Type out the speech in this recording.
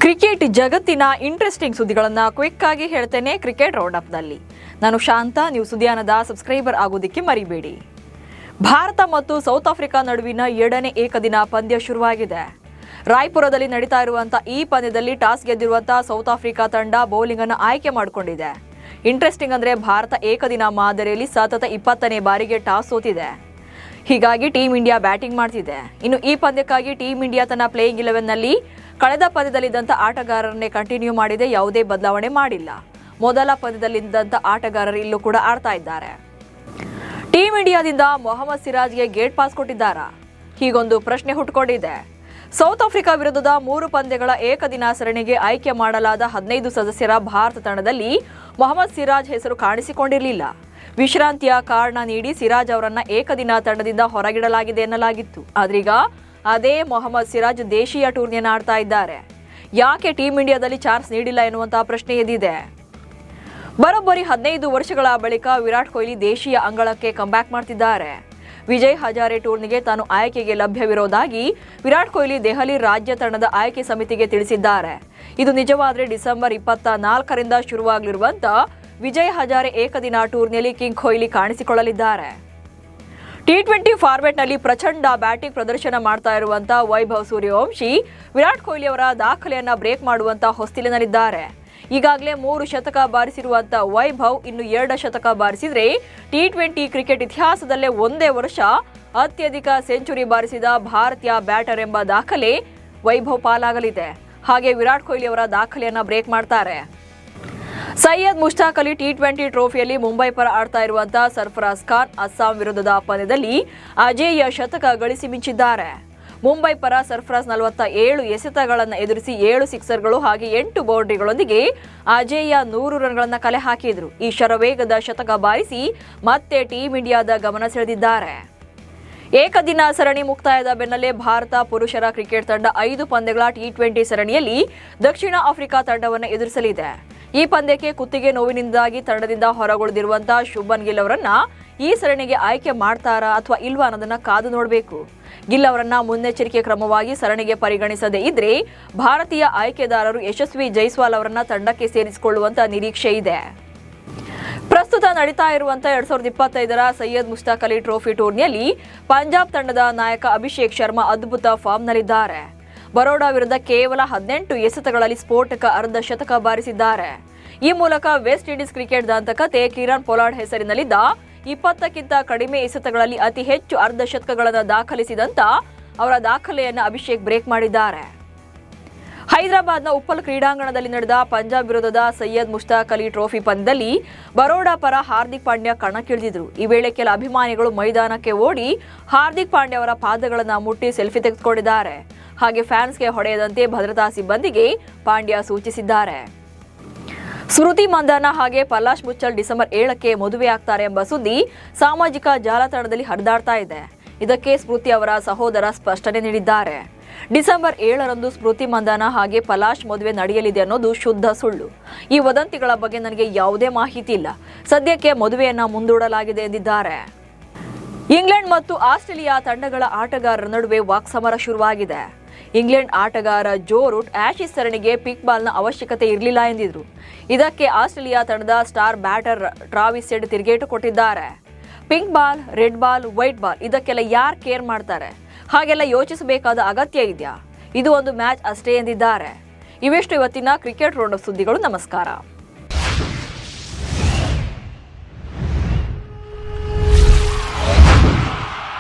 Cricket ಜಗತ್ತಿನ interesting ಸುದ್ದಿಗಳನ್ನು quick ಆಗಿ ಹೇಳ್ತೇನೆ ಕ್ರಿಕೆಟ್ ರೌಂಡ್ ಅಪ್ ನಲ್ಲಿ. ನಾನು ಶಾಂತ. ನೀವು ಸುದ್ದಿಯಾನದ ಸಬ್ಸ್ಕ್ರೈಬರ್ ಆಗೋದಕ್ಕೆ ಮರಿಬೇಡಿ. ಭಾರತ ಮತ್ತು ಸೌತ್ ಆಫ್ರಿಕಾ ನಡುವಿನ 2ನೇ ಏಕದಿನ ಪಂದ್ಯ ಶುರುವಾಗಿದೆ. ರಾಯ್ಪುರದಲ್ಲಿ ನಡೀತಾ ಇರುವಂತಹ ಈ ಪಂದ್ಯದಲ್ಲಿ ಟಾಸ್ ಗೆದ್ದಿರುವಂತಹ ಸೌತ್ ಆಫ್ರಿಕಾ ತಂಡ ಬೌಲಿಂಗ್ ಅನ್ನು ಆಯ್ಕೆ ಮಾಡಿಕೊಂಡಿದೆ. ಇಂಟ್ರೆಸ್ಟಿಂಗ್ ಅಂದ್ರೆ ಭಾರತ ಏಕದಿನ ಮಾದರಿಯಲ್ಲಿ ಸತತ 20ನೇ ಬಾರಿಗೆ ಟಾಸ್ ಸೋತಿದೆ. ಹೀಗಾಗಿ ಟೀಮ್ ಇಂಡಿಯಾ ಬ್ಯಾಟಿಂಗ್ ಮಾಡ್ತಿದೆ. ಇನ್ನು ಈ ಪಂದ್ಯಕ್ಕಾಗಿ ಟೀಮ್ ಇಂಡಿಯಾ ತನ್ನ ಪ್ಲೇಯಿಂಗ್ 11 ನಲ್ಲಿ ಕಳೆದ ಪಂದ್ಯದಲ್ಲಿದ್ದಂಥ ಆಟಗಾರರನ್ನೇ ಕಂಟಿನ್ಯೂ ಮಾಡಿದೆ. ಯಾವುದೇ ಬದಲಾವಣೆ ಮಾಡಿಲ್ಲ. ಮೊದಲ ಪಂದ್ಯದಲ್ಲಿದ್ದಂಥ ಆಟಗಾರರು ಇಲ್ಲೂ ಕೂಡ ಆಡ್ತಾ ಇದ್ದಾರೆ. ಟೀಮ್ ಇಂಡಿಯಾದಿಂದ ಮೊಹಮ್ಮದ್ ಸಿರಾಜ್ಗೆ ಗೇಟ್ ಪಾಸ್ ಕೊಟ್ಟಿದ್ದಾರಾ? ಹೀಗೊಂದು ಪ್ರಶ್ನೆ ಹುಟ್ಟುಕೊಂಡಿದೆ. ಸೌತ್ ಆಫ್ರಿಕಾ ವಿರುದ್ಧದ 3 ಪಂದ್ಯಗಳ ಏಕದಿನ ಸರಣಿಗೆ ಆಯ್ಕೆ ಮಾಡಲಾದ 15 ಸದಸ್ಯರ ಭಾರತ ತಂಡದಲ್ಲಿ ಮೊಹಮ್ಮದ್ ಸಿರಾಜ್ ಹೆಸರು ಕಾಣಿಸಿಕೊಂಡಿರಲಿಲ್ಲ. ವಿಶ್ರಾಂತಿಯ ಕಾರಣ ನೀಡಿ ಸಿರಾಜ್ ಅವರನ್ನ ಏಕದಿನ ತಂಡದಿಂದ ಹೊರಗಿಡಲಾಗಿದೆ ಎನ್ನಲಾಗಿತ್ತು. ಆದ್ರೀಗ ಅದೇ ಮೊಹಮ್ಮದ್ ಸಿರಾಜ್ ದೇಶೀಯ ಟೂರ್ನಿಯನ್ನು ಆಡ್ತಾ ಇದ್ದಾರೆ. ಯಾಕೆ ಟೀಮ್ ಇಂಡಿಯಾದಲ್ಲಿ ಚಾನ್ಸ್ ನೀಡಿಲ್ಲ ಎನ್ನುವಂತಹ ಪ್ರಶ್ನೆ ಎದ್ದಿದೆ. ಬರೋಬ್ಬರಿ 15 ವರ್ಷಗಳ ಬಳಿಕ ವಿರಾಟ್ ಕೊಹ್ಲಿ ದೇಶೀಯ ಅಂಗಳಕ್ಕೆ ಕಂಬ್ಯಾಕ್ ಮಾಡ್ತಿದ್ದಾರೆ. ವಿಜಯ್ ಹಜಾರೆ ಟೂರ್ನಿಗೆ ತಾನು ಆಯ್ಕೆಗೆ ಲಭ್ಯವಿರೋದಾಗಿ ವಿರಾಟ್ ಕೊಹ್ಲಿ ದೆಹಲಿ ರಾಜ್ಯ ತಂಡದ ಆಯ್ಕೆ ಸಮಿತಿಗೆ ತಿಳಿಸಿದ್ದಾರೆ. ಇದು ನಿಜವಾದರೆ ಡಿಸೆಂಬರ್ 24ರಿಂದ ಶುರುವಾಗಲಿರುವಂತಹ ವಿಜಯ್ ಹಜಾರೆ ಏಕದಿನ ಟೂರ್ನಿಯಲ್ಲಿ ಕಿಂಗ್ ಕೊಹ್ಲಿ ಕಾಣಿಸಿಕೊಳ್ಳಲಿದ್ದಾರೆ. T20 ಫಾರ್ಮೆಟ್ನಲ್ಲಿ ಪ್ರಚಂಡ ಬ್ಯಾಟಿಂಗ್ ಪ್ರದರ್ಶನ ಮಾಡ್ತಾ ಇರುವಂತಹ ವೈಭವ್ ಸೂರ್ಯವಂಶಿ ವಿರಾಟ್ ಕೊಹ್ಲಿ ಅವರ ದಾಖಲೆಯನ್ನ ಬ್ರೇಕ್ ಮಾಡುವಂತಹ ಹೊಸ್ತಿಲಿನಲ್ಲಿದ್ದಾರೆ. ಈಗಾಗಲೇ 3 ಶತಕ ಬಾರಿಸಿರುವಂತಹ ವೈಭವ್ ಇನ್ನು 2 ಶತಕ ಬಾರಿಸಿದ್ರೆ T20 ಕ್ರಿಕೆಟ್ ಇತಿಹಾಸದಲ್ಲೇ ಒಂದೇ ವರ್ಷ ಅತ್ಯಧಿಕ ಸೆಂಚುರಿ ಬಾರಿಸಿದ ಭಾರತೀಯ ಬ್ಯಾಟರ್ ಎಂಬ ದಾಖಲೆ ವೈಭವ್ ಪಾಲಾಗಲಿದೆ. ಹಾಗೆ ವಿರಾಟ್ ಕೊಹ್ಲಿ ಅವರ ದಾಖಲೆಯನ್ನ ಬ್ರೇಕ್ ಮಾಡ್ತಾರೆ. ಸೈಯದ್ ಮುಷ್ತಾಕ್ ಅಲಿ T20 ಟ್ರೋಫಿಯಲ್ಲಿ ಮುಂಬೈ ಪರ ಆಡ್ತಾ ಇರುವಂತಹ ಸರ್ಫರಾಜ್ ಖಾನ್ ಅಸ್ಸಾಂ ವಿರುದ್ಧದ ಪಂದ್ಯದಲ್ಲಿ ಅಜೇಯ ಶತಕ ಗಳಿಸಿ ಮಿಂಚಿದ್ದಾರೆ. ಮುಂಬೈ ಪರ ಸರ್ಫರಾಜ್ 47 ಎಸೆತಗಳನ್ನು ಎದುರಿಸಿ 7 ಸಿಕ್ಸರ್ಗಳು ಹಾಗೆ 8 ಬೌಂಡ್ರಿಗಳೊಂದಿಗೆ ಅಜೇಯ 100 ರನ್ಗಳನ್ನು ಕಲೆ ಹಾಕಿದ್ರು. ಈ ಶರವೇಗದ ಶತಕ ಬಾರಿಸಿ ಮತ್ತೆ ಟೀಮ್ ಇಂಡಿಯಾದ ಗಮನ ಸೆಳೆದಿದ್ದಾರೆ. ಏಕದಿನ ಸರಣಿ ಮುಕ್ತಾಯದ ಬೆನ್ನಲ್ಲೇ ಭಾರತ ಪುರುಷರ ಕ್ರಿಕೆಟ್ ತಂಡ 5 ಪಂದ್ಯಗಳ T20 ಸರಣಿಯಲ್ಲಿ ದಕ್ಷಿಣ ಆಫ್ರಿಕಾ ತಂಡವನ್ನು ಎದುರಿಸಲಿದೆ. ಈ ಪಂದ್ಯಕ್ಕೆ ಕುತ್ತಿಗೆ ನೋವಿನಿಂದಾಗಿ ತಂಡದಿಂದ ಹೊರಗುಳಿದಿರುವಂತಹ ಶುಭನ್ ಗಿಲ್ ಅವರನ್ನ ಈ ಸರಣಿಗೆ ಆಯ್ಕೆ ಮಾಡ್ತಾರಾ ಅಥವಾ ಇಲ್ವಾ ಅನ್ನೋದನ್ನ ಕಾದು ನೋಡಬೇಕು. ಗಿಲ್ ಅವರನ್ನ ಮುನ್ನೆಚ್ಚರಿಕೆ ಕ್ರಮವಾಗಿ ಸರಣಿಗೆ ಪರಿಗಣಿಸದೇ ಇದ್ರೆ ಭಾರತೀಯ ಆಯ್ಕೆದಾರರು ಯಶಸ್ವಿ ಜೈಸ್ವಾಲ್ ಅವರನ್ನ ತಂಡಕ್ಕೆ ಸೇರಿಸಿಕೊಳ್ಳುವಂತ ನಿರೀಕ್ಷೆ ಇದೆ. ಪ್ರಸ್ತುತ ನಡೀತಾ ಇರುವಂತಹ 2025ರ ಸೈಯದ್ ಮುಷ್ತಾಕ್ ಅಲಿ ಟ್ರೋಫಿ ಟೂರ್ನಿಯಲ್ಲಿ ಪಂಜಾಬ್ ತಂಡದ ನಾಯಕ ಅಭಿಷೇಕ್ ಶರ್ಮಾ ಅದ್ಭುತ ಫಾರ್ಮ್ನಲ್ಲಿದ್ದಾರೆ. ಬರೋಡಾ ವಿರುದ್ಧ ಕೇವಲ 18 ಎಸೆತಗಳಲ್ಲಿ ಸ್ಫೋಟಕ ಅರ್ಧ ಶತಕ ಬಾರಿಸಿದ್ದಾರೆ. ಈ ಮೂಲಕ ವೆಸ್ಟ್ ಇಂಡೀಸ್ ಕ್ರಿಕೆಟ್ ದಂತಕತೆ ಕಿರಣ್ ಪೊಲಾರ್ಡ್ ಹೆಸರಿನಲ್ಲಿದ್ದ 20ಕ್ಕಿಂತ ಕಡಿಮೆ ಎಸೆತಗಳಲ್ಲಿ ಅತಿ ಹೆಚ್ಚು ಅರ್ಧ ಶತಕಗಳನ್ನು ದಾಖಲಿಸಿದಂತ ಅವರ ದಾಖಲೆಯನ್ನು ಅಭಿಷೇಕ್ ಬ್ರೇಕ್ ಮಾಡಿದ್ದಾರೆ. ಹೈದರಾಬಾದ್ನ ಉಪ್ಪಲ್ ಕ್ರೀಡಾಂಗಣದಲ್ಲಿ ನಡೆದ ಪಂಜಾಬ್ ವಿರುದ್ಧದ ಸೈಯದ್ ಮುಷ್ತಾಕ್ ಅಲಿ ಟ್ರೋಫಿ ಪಂದ್ಯದಲ್ಲಿ ಬರೋಡಾ ಪರ ಹಾರ್ದಿಕ್ ಪಾಂಡ್ಯ ಕಣಕ್ಕಿಳಿದಿದ್ರು. ಈ ವೇಳೆ ಕೆಲ ಅಭಿಮಾನಿಗಳು ಮೈದಾನಕ್ಕೆ ಓಡಿ ಹಾರ್ದಿಕ್ ಪಾಂಡ್ಯ ಅವರ ಪಾದಗಳನ್ನು ಮುಟ್ಟಿ ಸೆಲ್ಫಿ ತೆಗೆದುಕೊಂಡಿದ್ದಾರೆ. ಹಾಗೆ ಫ್ಯಾನ್ಸ್ಗೆ ಹೊಡೆಯದಂತೆ ಭದ್ರತಾ ಸಿಬ್ಬಂದಿಗೆ ಪಾಂಡ್ಯ ಸೂಚಿಸಿದ್ದಾರೆ. ಸ್ಮೃತಿ ಮಂದಾನ ಹಾಗೆ ಪಲಾಶ್ ಮುಚ್ಚಲ್ ಡಿಸೆಂಬರ್ 7ಕ್ಕೆ ಮದುವೆ ಆಗ್ತಾರೆ ಎಂಬ ಸುದ್ದಿ ಸಾಮಾಜಿಕ ಜಾಲತಾಣದಲ್ಲಿ ಹರಿದಾಡ್ತಾ ಇದೆ. ಇದಕ್ಕೆ ಸ್ಮೃತಿ ಅವರ ಸಹೋದರ ಸ್ಪಷ್ಟನೆ ನೀಡಿದ್ದಾರೆ. ಡಿಸೆಂಬರ್ 7ರಂದು ಸ್ಮೃತಿ ಮಂದಾನ ಹಾಗೆ ಪಲಾಶ್ ಮದುವೆ ನಡೆಯಲಿದೆ ಅನ್ನೋದು ಶುದ್ಧ ಸುಳ್ಳು. ಈ ವದಂತಿಗಳ ಬಗ್ಗೆ ನನಗೆ ಯಾವುದೇ ಮಾಹಿತಿ ಇಲ್ಲ. ಸದ್ಯಕ್ಕೆ ಮದುವೆಯನ್ನ ಮುಂದೂಡಲಾಗಿದೆ ಎಂದಿದ್ದಾರೆ. ಇಂಗ್ಲೆಂಡ್ ಮತ್ತು ಆಸ್ಟ್ರೇಲಿಯಾ ತಂಡಗಳ ಆಟಗಾರರ ನಡುವೆ ವಾಕ್ಸಮರ ಶುರುವಾಗಿದೆ. ಇಂಗ್ಲೆಂಡ್ ಆಟಗಾರ ಜೋ ರೂಟ್ ಆಶೀಸ್ ಸರಣಿಗೆ ಪಿಕ್ ಬಾಲ್ನ ಅವಶ್ಯಕತೆ ಇರಲಿಲ್ಲ ಎಂದಿದ್ರು. ಇದಕ್ಕೆ ಆಸ್ಟ್ರೇಲಿಯಾ ತಂಡದ ಸ್ಟಾರ್ ಬ್ಯಾಟರ್ ಟ್ರಾವಿಸ್ ಹೆಡ್ ತಿರುಗೇಟು ಕೊಟ್ಟಿದ್ದಾರೆ. Pink ball, red ball, white ball ಇದಕ್ಕೆಲ್ಲ ಯಾರು ಕೇರ್ ಮಾಡ್ತಾರೆ? ಹಾಗೆಲ್ಲ ಯೋಚಿಸಬೇಕಾದ ಅಗತ್ಯ ಇದೆಯಾ? ಇದು ಒಂದು ಮ್ಯಾಚ್ ಅಷ್ಟೇ ಎಂದಿದ್ದಾರೆ. ಇವೆಷ್ಟು ಇವತ್ತಿನ ಕ್ರಿಕೆಟ್ ರೌಂಡ್ ಸುದ್ದಿಗಳು. ನಮಸ್ಕಾರ.